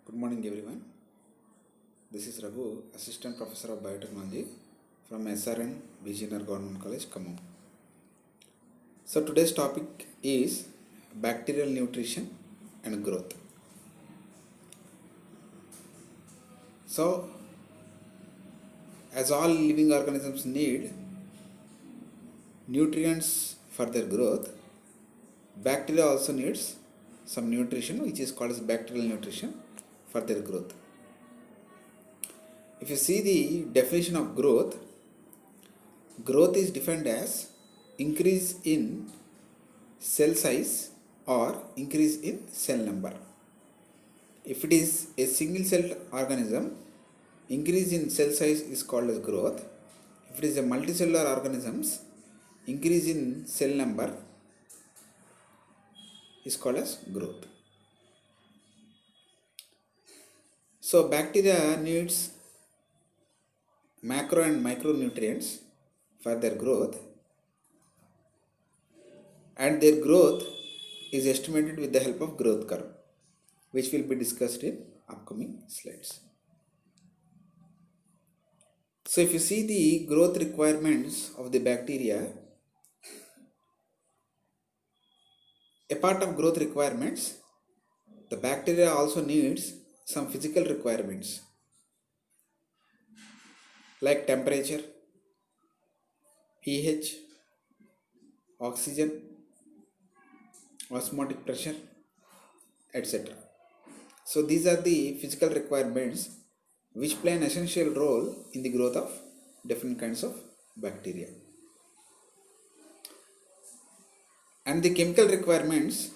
Good morning, everyone. This is Raghu, Assistant Professor of Biotechnology from SRN Visioner Government College, Khammam. So, today's topic is bacterial nutrition and growth. So, as all living organisms need nutrients for their growth, bacteria also needs some nutrition which is called as bacterial nutrition for their growth. If you see the definition of growth is defined as increase in cell size or increase in cell number. If it is a single celled organism, increase in cell size is called as growth. If it is a multicellular organisms, increase in cell number is called as growth. So bacteria needs macro and micronutrients for their growth, and their growth is estimated with the help of growth curve, which will be discussed in upcoming slides. So if you see the growth requirements of the bacteria, a part of growth requirements, the bacteria also needs some physical requirements like temperature, pH, oxygen, osmotic pressure, etc. So these are the physical requirements which play an essential role in the growth of different kinds of bacteria. And the chemical requirements,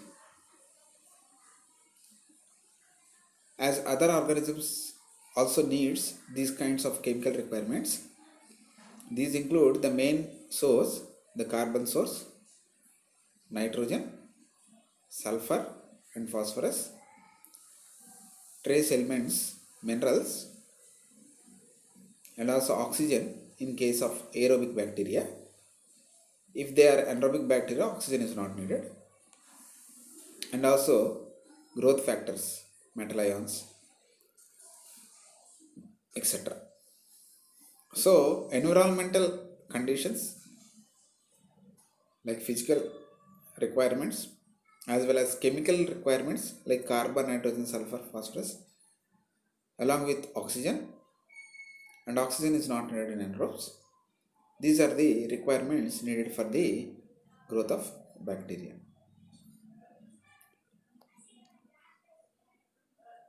as other organisms also needs these kinds of chemical requirements. These include the main source, the carbon source, nitrogen, sulfur and phosphorus, trace elements, minerals, and also oxygen in case of aerobic bacteria. If they are anaerobic bacteria, oxygen is not needed. And also growth factors, metal ions, etc. So environmental conditions like physical requirements as well as chemical requirements like carbon, nitrogen, sulfur, phosphorus along with oxygen, and oxygen is not needed in anaerobes. These are the requirements needed for the growth of bacteria.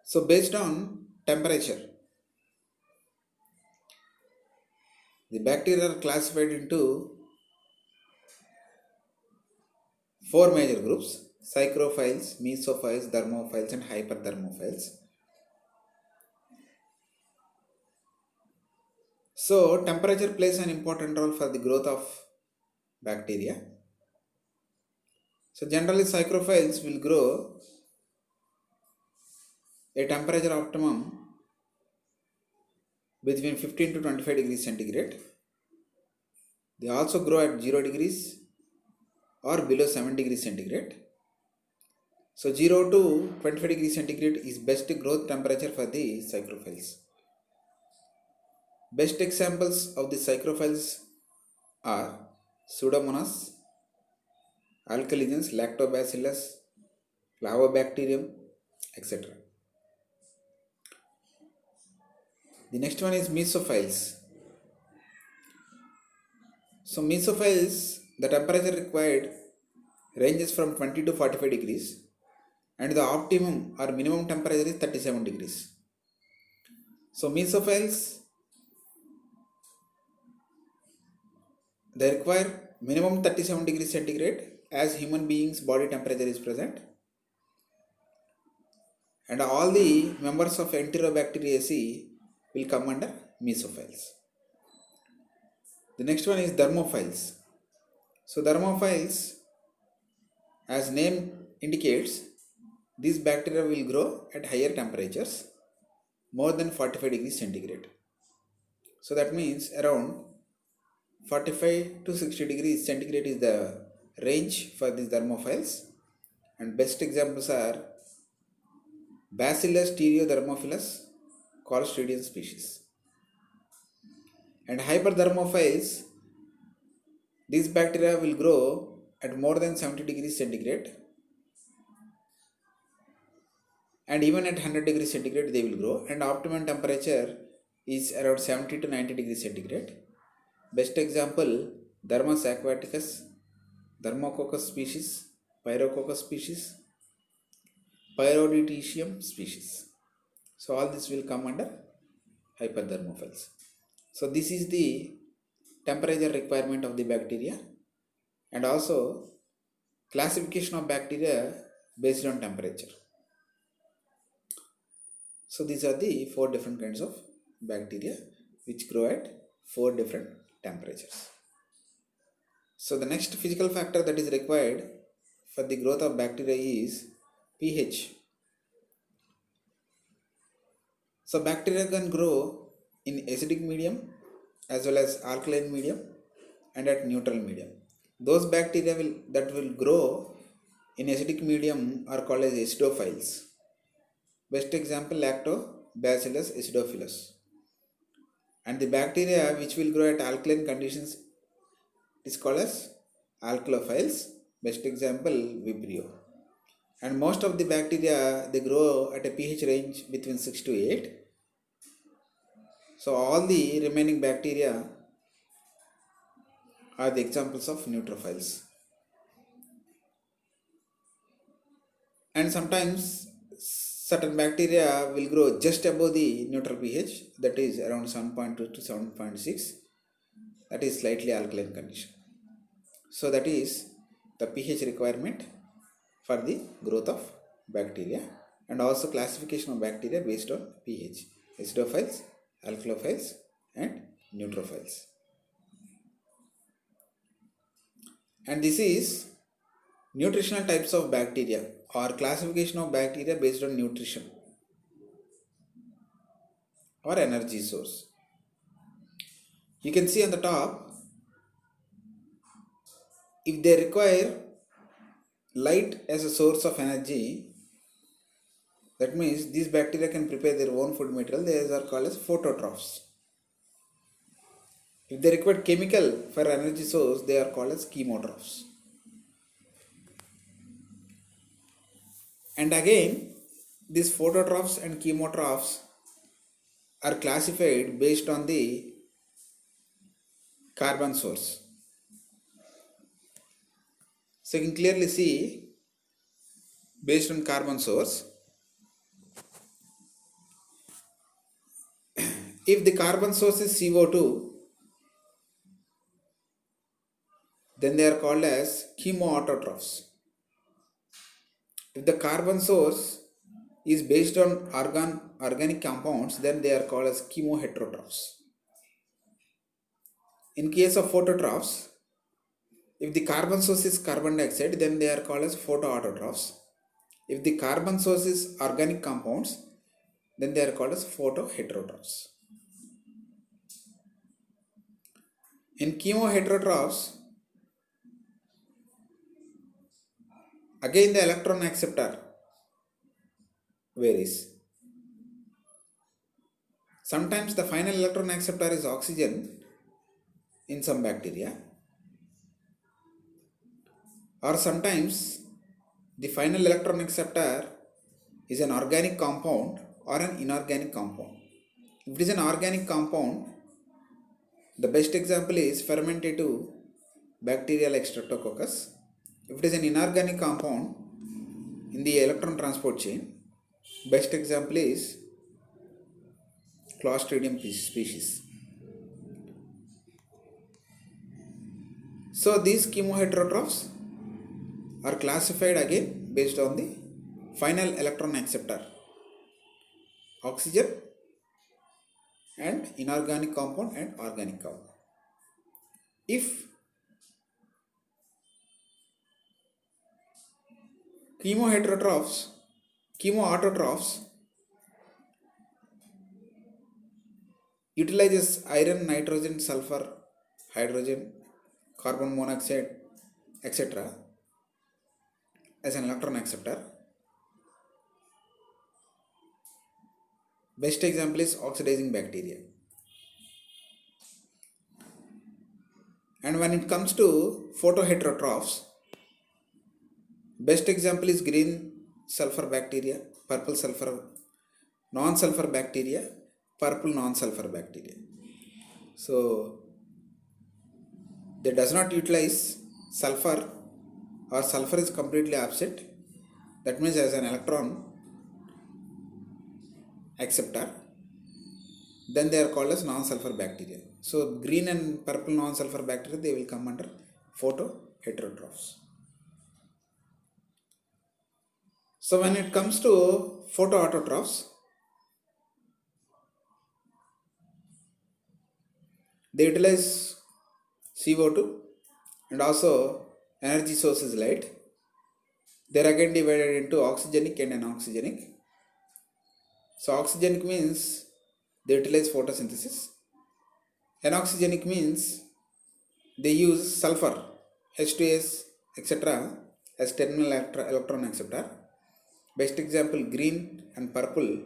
So based on temperature, the bacteria are classified into four major groups: psychrophiles, mesophiles, thermophiles and hyperthermophiles. So temperature plays an important role for the growth of bacteria. So generally psychrophiles will grow a temperature optimum between 15 to 25 degrees centigrade. They also grow at 0 degrees or below 7 degrees centigrade. So 0 to 25 degrees centigrade is best growth temperature for the psychrophiles. Best examples of the psychrophiles are Pseudomonas, Alkaligens, Lactobacillus, Flavobacterium, etc. The next one is mesophiles. So mesophiles, the temperature required ranges from 20 to 45 degrees and the optimum or minimum temperature is 37 degrees. So mesophiles, they require minimum 37 degrees centigrade as human beings body temperature is present, and all the members of Enterobacteriaceae will come under mesophiles. The next one is thermophiles. So thermophiles, as name indicates, these bacteria will grow at higher temperatures more than 45 degrees centigrade. So that means around 45 to 60 degrees centigrade is the range for these thermophiles, and best examples are Bacillus stereothermophilus Clostridium species. And hyperthermophiles, these bacteria will grow at more than 70 degrees centigrade, and even at 100 degrees centigrade they will grow, and optimum temperature is around 70 to 90 degrees centigrade. Best example, Dermis aquaticus, Thermococcus species, Pyrococcus species, Pyrodictysium species. So all this will come under hyperthermophiles. So this is the temperature requirement of the bacteria, and also classification of bacteria based on temperature. So these are the 4 different kinds of bacteria which grow at 4 different temperatures. So the next physical factor that is required for the growth of bacteria is pH. So bacteria can grow in acidic medium as well as alkaline medium and at neutral medium. Those bacteria that will grow in acidic medium are called as acidophiles. Best example, Lactobacillus acidophilus. And the bacteria which will grow at alkaline conditions is called as alkalophiles. Best example, Vibrio. And most of the bacteria, they grow at a pH range between 6 to 8. So all the remaining bacteria are the examples of neutrophiles. And sometimes certain bacteria will grow just above the neutral pH, that is around 7.2 to 7.6. That is slightly alkaline condition. So that is the pH requirement for the growth of bacteria, and also classification of bacteria based on pH: acidophiles, alkalophiles and neutrophiles. And this is nutritional types of bacteria or classification of bacteria based on nutrition or energy source. You can see on the top, if they require light as a source of energy, that means these bacteria can prepare their own food material. These are called as phototrophs. If they require chemical for energy source, they are called as chemotrophs. And again, these phototrophs and chemotrophs are classified based on the carbon source. So you can clearly see, based on carbon source, if the carbon source is CO2, then they are called as chemoautotrophs. If the carbon source is based on organic compounds, then they are called as chemoheterotrophs. In case of phototrophs, if the carbon source is carbon dioxide, then they are called as photoautotrophs. If the carbon source is organic compounds, then they are called as photoheterotrophs. In chemoheterotrophs, again the electron acceptor varies. Sometimes the final electron acceptor is oxygen in some bacteria, or sometimes the final electron acceptor is an organic compound or an inorganic compound. If it is an organic compound, the best example is fermentative bacteria like Streptococcus. If it is an inorganic compound in the electron transport chain, best example is Clostridium species. So these chemoheterotrophs are classified again based on the final electron acceptor, oxygen and inorganic compound and organic compound. If chemoautotrophs utilizes iron, nitrogen, sulfur, hydrogen, carbon monoxide, etc. as an electron acceptor, Best example is oxidizing bacteria. And when it comes to photoheterotrophs, best example is green sulfur bacteria, purple sulfur non-sulfur bacteria, purple non-sulfur bacteria. So they does not utilize sulfur, or sulfur is completely absent. That means as an electron acceptor, then they are called as non-sulfur bacteria. So green and purple non-sulfur bacteria, they will come under photoheterotrophs. So when it comes to photoautotrophs, they utilize CO2 and also energy source is light. They are again divided into oxygenic and anoxygenic. So oxygenic means they utilize photosynthesis. Anoxygenic means they use sulfur, H2S, etc. as terminal electron acceptor. Best example green and purple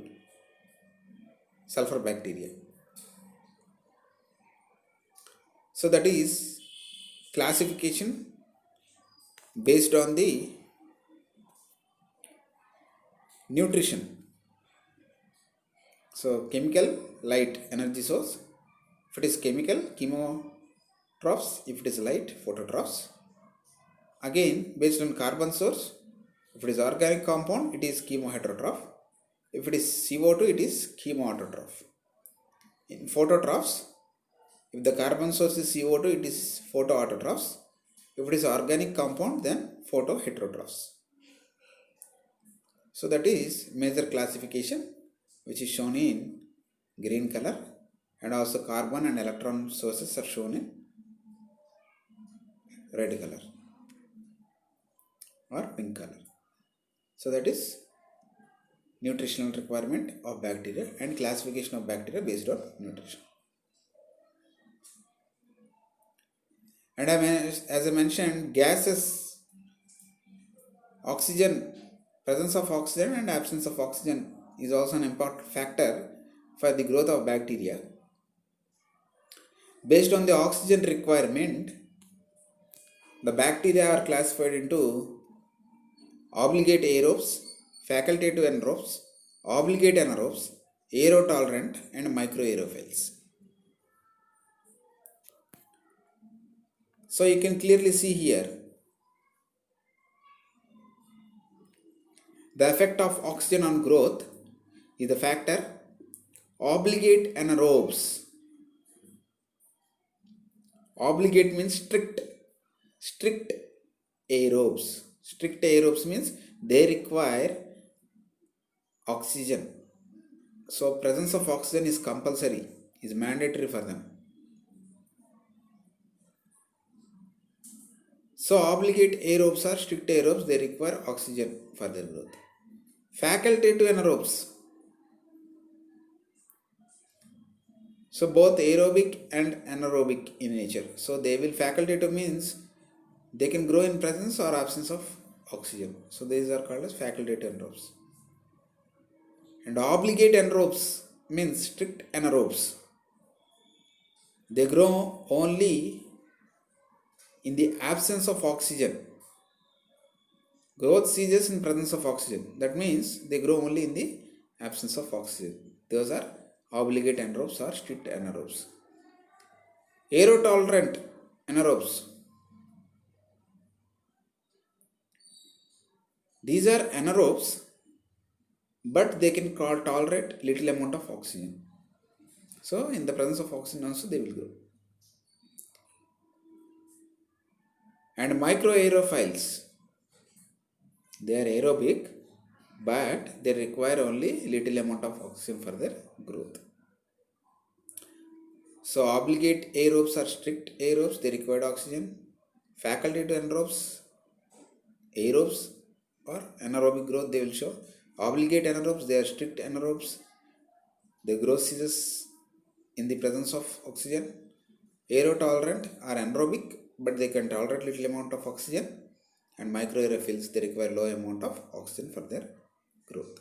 sulfur bacteria. So that is classification based on the nutrition. So chemical, light, energy source. If it is chemical, chemotrophs. If it is light, phototrophs. Again, based on carbon source. If it is organic compound, it is chemoheterotroph. If it is CO2, it is chemoautotroph. In phototrophs, if the carbon source is CO2, it is photoautotrophs. If it is organic compound, then photoheterotrophs. So that is major classification which is shown in green color, and also carbon and electron sources are shown in red color or pink color. So that is nutritional requirement of bacteria and classification of bacteria based on nutrition. And as I mentioned, gases, oxygen, presence of oxygen and absence of oxygen is also an important factor for the growth of bacteria. Based on the oxygen requirement, the bacteria are classified into obligate aerobes, facultative anaerobes, obligate anaerobes, aerotolerant and microaerophils. So you can clearly see here the effect of oxygen on growth is the factor obligate anaerobes. Obligate means strict aerobes. Strict aerobes means they require oxygen. So presence of oxygen is compulsory, is mandatory for them. So obligate aerobes are strict aerobes, they require oxygen for their growth. Facultative anaerobes. So both aerobic and anaerobic in nature. So they will, facultative means they can grow in presence or absence of oxygen. So these are called as facultative anaerobes. And obligate anaerobes means strict anaerobes. They grow only in the absence of oxygen. Growth ceases in presence of oxygen. That means they grow only in the absence of oxygen. Those are obligate anaerobes or strict anaerobes. Aerotolerant anaerobes. These are anaerobes, but they can tolerate little amount of oxygen. So in the presence of oxygen also they will grow. And microaerophiles. They are aerobic, but they require only little amount of oxygen for their growth. So obligate aerobes are strict aerobes, they require oxygen. Facultative aerobes or anaerobic growth they will show. Obligate anaerobes, they are strict anaerobes. The growth ceases in the presence of oxygen. Aerotolerant are anaerobic, but they can tolerate little amount of oxygen. And microaerophils, they require low amount of oxygen for their growth.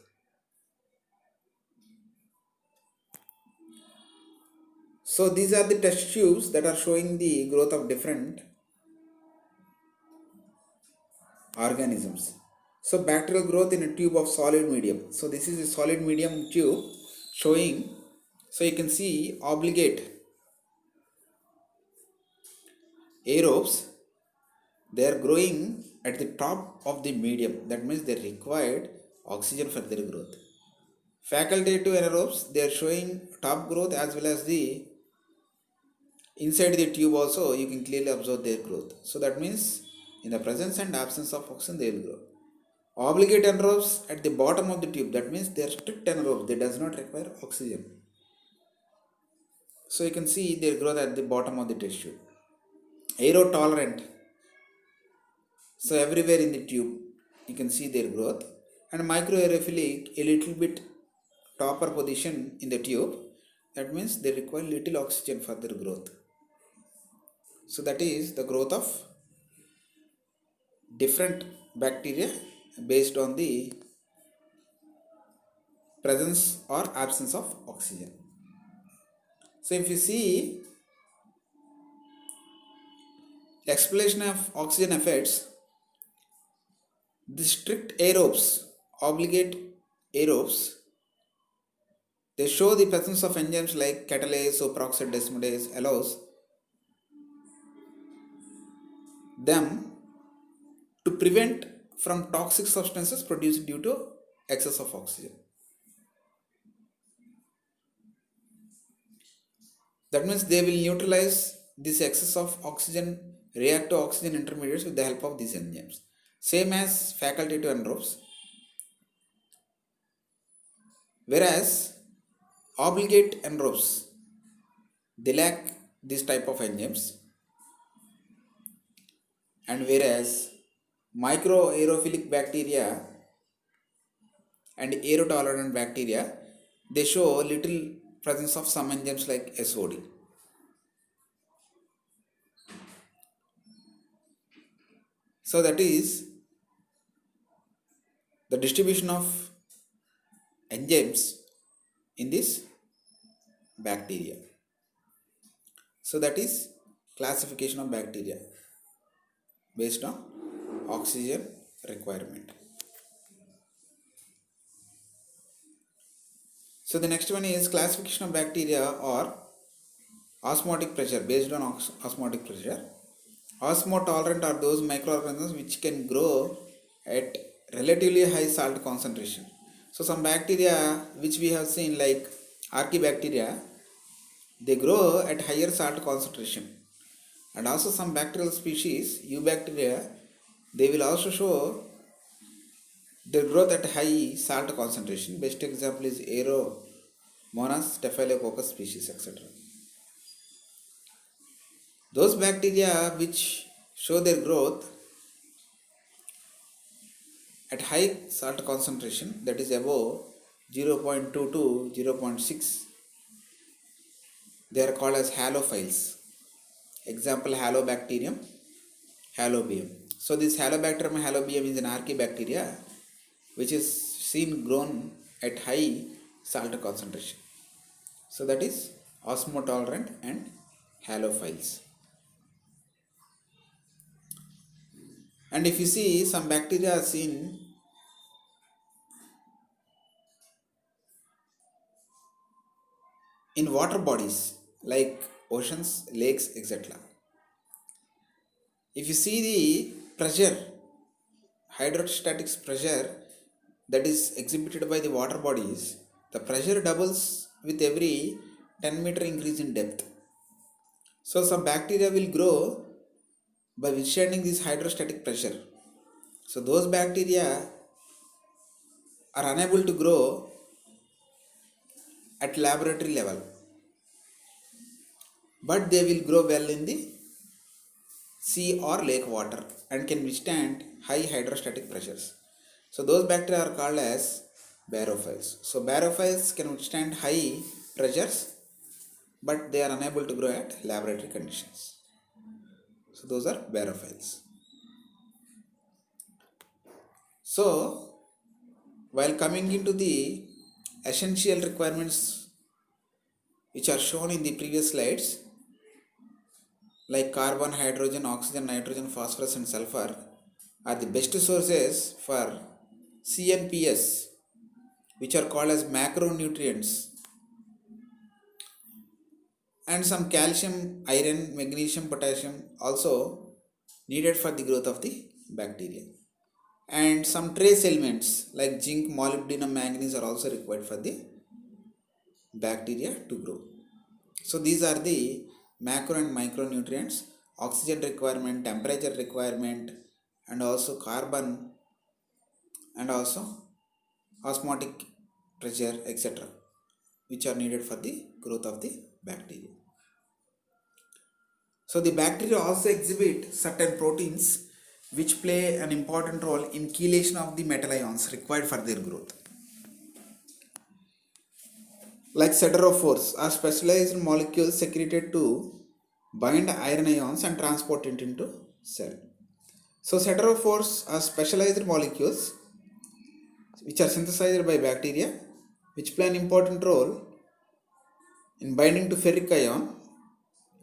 So these are the test tubes that are showing the growth of different organisms. So bacterial growth in a tube of solid medium. So this is a solid medium tube showing. So you can see obligate aerobes. They are growing at the top of the medium. That means they required oxygen for their growth. Facultative anaerobes, they are showing top growth as well as the inside the tube also you can clearly observe their growth. So that means in the presence and absence of oxygen they will grow. Obligate anaerobes at the bottom of the tube, that means they are strict anaerobes, they does not require oxygen. So you can see their growth at the bottom of the test tube. Aerotolerant, so everywhere in the tube you can see their growth. And microaerophilic, a little bit topper position in the tube, that means they require little oxygen for their growth. So that is the growth of different bacteria based on the presence or absence of oxygen. So if you see explanation of oxygen effects, the strict aerobes, obligate aerobes, they show the presence of enzymes like catalase, superoxide desmodase allows them to prevent from toxic substances produced due to excess of oxygen. That means they will neutralize this excess of oxygen, react to oxygen intermediates with the help of these enzymes. Same as facultative anaerobes. Whereas obligate anaerobes, they lack this type of enzymes. And whereas microaerophilic bacteria and aerotolerant bacteria, they show little presence of some enzymes like SOD. So that is the distribution of enzymes in this bacteria. So that is classification of bacteria based on oxygen requirement. So the next one is classification of bacteria or osmotic pressure based on osmotic pressure. Osmotolerant are those microorganisms which can grow at relatively high salt concentration. So some bacteria which we have seen like Archaebacteria, they grow at higher salt concentration. And also some bacterial species, Eubacteria, they will also show their growth at high salt concentration. Best example is Aeromonas, Staphylococcus species, etc. Those bacteria which show their growth at high salt concentration, that is above 0.2 to 0.6, they are called as halophiles. Example, Halobacterium, Halobium. So this Halobacterium Halobium is an Archaebacteria which is seen grown at high salt concentration. So that is osmotolerant and halophiles. And if you see, some bacteria are seen in water bodies like oceans, lakes, etc. If you see the pressure, hydrostatic pressure that is exhibited by the water bodies, the pressure doubles with every 10-meter increase in depth. So some bacteria will grow by withstanding this hydrostatic pressure. So those bacteria are unable to grow at laboratory level, but they will grow well in the sea or lake water and can withstand high hydrostatic pressures. So those bacteria are called as barophiles. So barophiles can withstand high pressures, but they are unable to grow at laboratory conditions. So those are barophiles. So while coming into the essential requirements which are shown in the previous slides, like carbon, hydrogen, oxygen, nitrogen, phosphorus and sulfur, are the best sources for CNPS, which are called as macronutrients, and some calcium, iron, magnesium, potassium also needed for the growth of the bacteria. And some trace elements like zinc, molybdenum, manganese are also required for the bacteria to grow. So these are the macro and micronutrients: oxygen requirement, temperature requirement, and also carbon, and also osmotic pressure, etc., which are needed for the growth of the bacteria. So the bacteria also exhibit certain proteins which play an important role in chelation of the metal ions required for their growth. Like siderophores are specialized molecules secreted to bind iron ions and transport it into cell. So siderophores are specialized molecules which are synthesized by bacteria, which play an important role in binding to ferric ion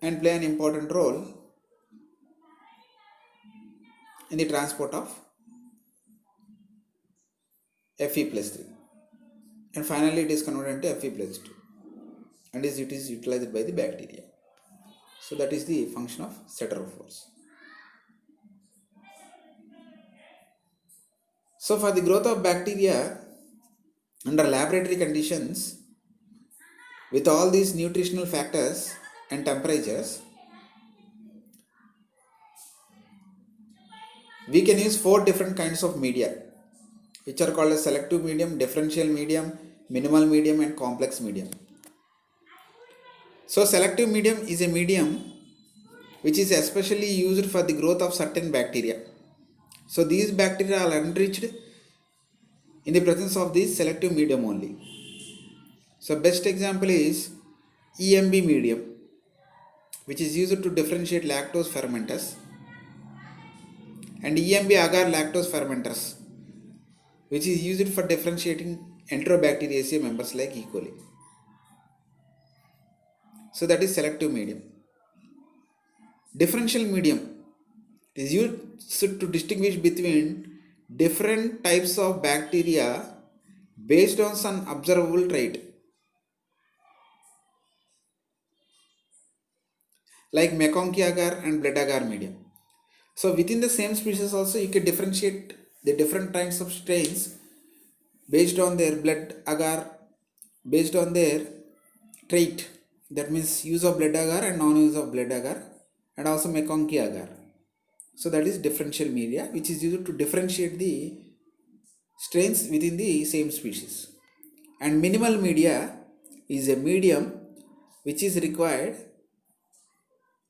and play an important role in the transport of Fe plus 3. And finally it is converted into Fe plus 2 and it is utilized by the bacteria. So that is the function of siderophores. So for the growth of bacteria under laboratory conditions with all these nutritional factors and temperatures, we can use 4 different kinds of media, which are called as selective medium, differential medium, minimal medium and complex medium. So selective medium is a medium which is especially used for the growth of certain bacteria. So these bacteria are enriched in the presence of this selective medium only. So best example is EMB medium, which is used to differentiate lactose fermenters, and EMB agar lactose fermenters, which is used for differentiating Enterobacteriaceae members like E. coli. So that is selective medium. Differential medium is used to distinguish between different types of bacteria based on some observable trait, like Mekongii agar and blood agar medium. So within the same species also you can differentiate the different types of strains based on their blood agar, based on their trait, that means use of blood agar and non-use of blood agar, and also Mekongii agar. So that is differential media, which is used to differentiate the strains within the same species. And minimal media is a medium which is required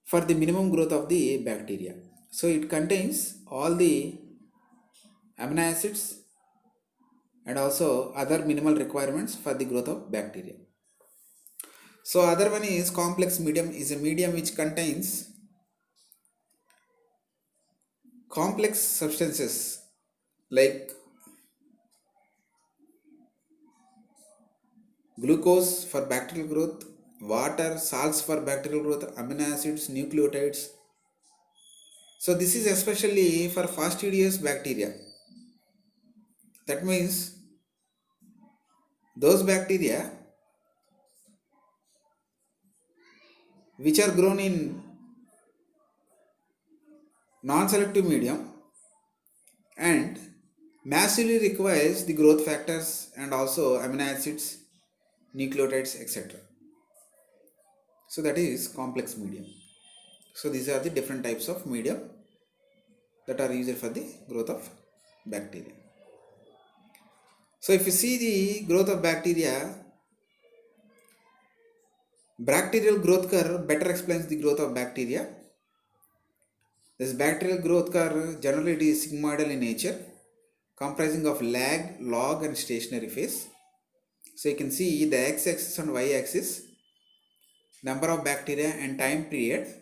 for the minimum growth of the bacteria. So it contains all the amino acids and also other minimal requirements for the growth of bacteria. So other one is complex medium, is a medium which contains complex substances like glucose for bacterial growth, water, salts for bacterial growth, amino acids, nucleotides. So this is especially for fastidious bacteria. That means those bacteria which are grown in non-selective medium and massively requires the growth factors and also amino acids, nucleotides, etc. So that is complex medium. So these are the different types of medium that are used for the growth of bacteria. So if you see the growth of bacteria, bacterial growth curve better explains the growth of bacteria. This bacterial growth curve generally it is sigmoidal in nature, comprising of lag, log and stationary phase. So you can see the x-axis and y-axis, number of bacteria and time period.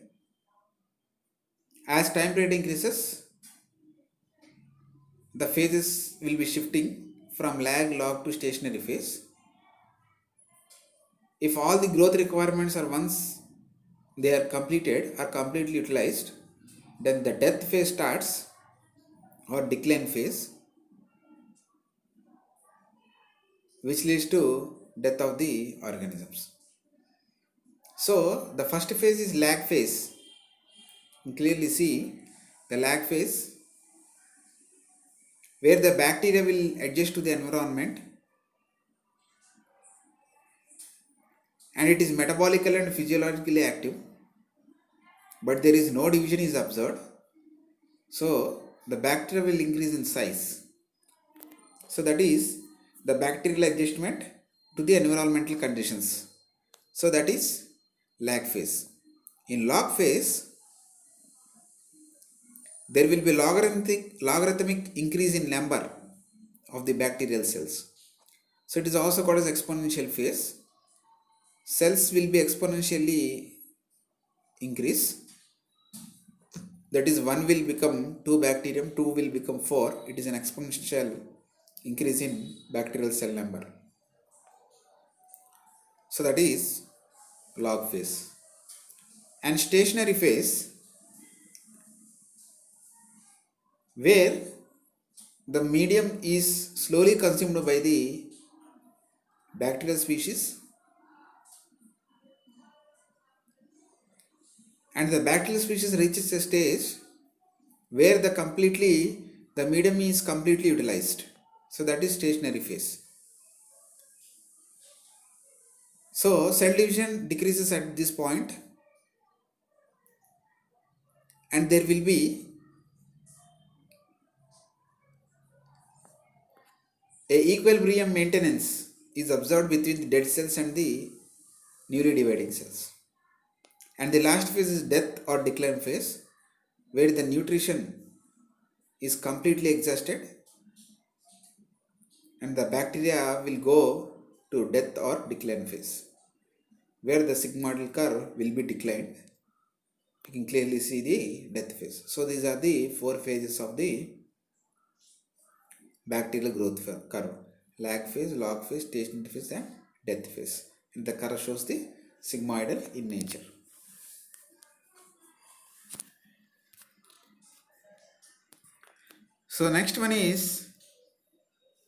As time period increases, the phases will be shifting from lag, log to stationary phase. if all the growth requirements are once they are completed or completely utilized, then the death phase starts or decline phase, which leads to death of the organisms. So the first phase is lag phase. You clearly see the lag phase where the bacteria will adjust to the environment and it is metabolically and physiologically active, but there is no division is observed. So the bacteria will increase in size. So that is the bacterial adjustment to the environmental conditions. So that is lag phase. In log phase, there will be logarithmic increase in number of the bacterial cells. So it is also called as exponential phase. Cells will be exponentially increase. That is 1 will become 2 bacterium, 2 will become 4. It is an exponential increase in bacterial cell number. So that is log phase. And stationary phase, where the medium is slowly consumed by the bacterial species and the bacterial species reaches a stage where the medium is completely utilized. So that is stationary phase. So cell division decreases at this point and there will be a equilibrium maintenance is observed between the dead cells and the newly dividing cells. And the last phase is death or decline phase, where the nutrition is completely exhausted and the bacteria will go to death or decline phase, where the sigmoidal curve will be declined. You can clearly see the death phase. So these are the 4 phases of the bacterial growth curve: lag phase, log phase, stationary phase and death phase. And the curve shows the sigmoidal in nature. So next one is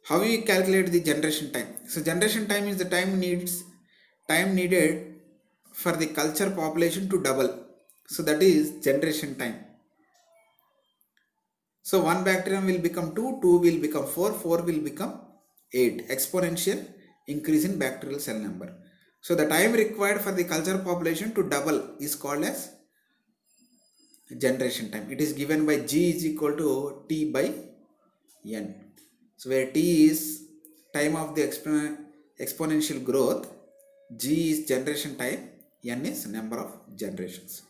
how we calculate the generation time. So generation time is the time needed for the culture population to double. So that is generation time. So 1 bacterium will become 2, 2 will become 4, 4 will become 8. Exponential increase in bacterial cell number. So the time required for the culture population to double is called as generation time. It is given by G is equal to T by N. So where T is time of the exponential growth, G is generation time, N is number of generations.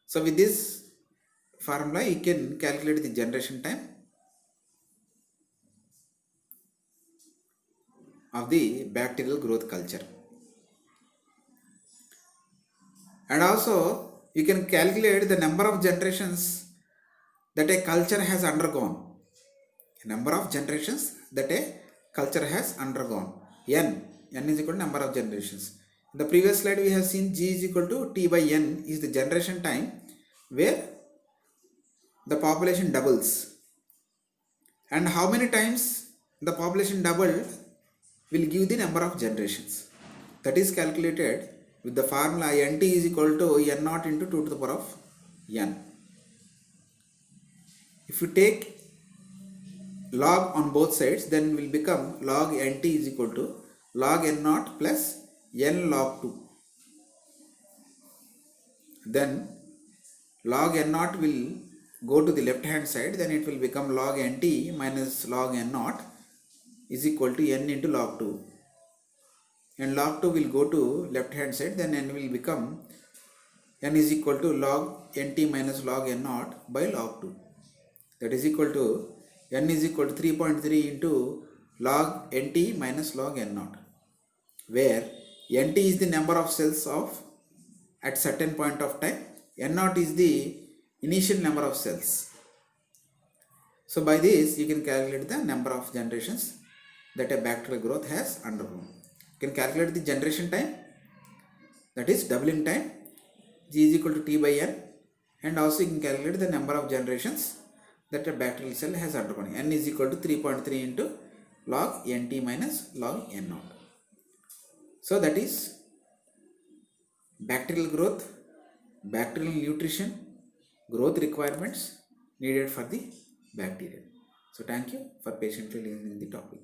So with this formula you can calculate the generation time of the bacterial growth culture. And also you can calculate the number of generations that a culture has undergone. Number of generations that a culture has undergone. N is equal to number of generations. In the previous slide we have seen G is equal to T by N is the generation time where the population doubles. And how many times the population doubled will give the number of generations. That is calculated with the formula Nt is equal to N naught into 2 to the power of N. If you take log on both sides, then will become log Nt is equal to log N naught plus N log 2. Then log N naught will go to the left hand side, then it will become log Nt minus log N naught is equal to N into log 2. And log 2 will go to left hand side, then N will become N is equal to log Nt minus log N naught by log 2. That is equal to N is equal to 3.3 into log Nt minus log N naught, where Nt is the number of cells of at certain point of time, N naught is the initial number of cells. So by this you can calculate the number of generations that a bacterial growth has undergone. You can calculate the generation time, that is doubling time, G is equal to T by N, and also you can calculate the number of generations that a bacterial cell has undergone. N is equal to 3.3 into log Nt minus log N naught. So that is bacterial growth, bacterial nutrition, growth requirements needed for the bacteria. So thank you for patiently listening the topic.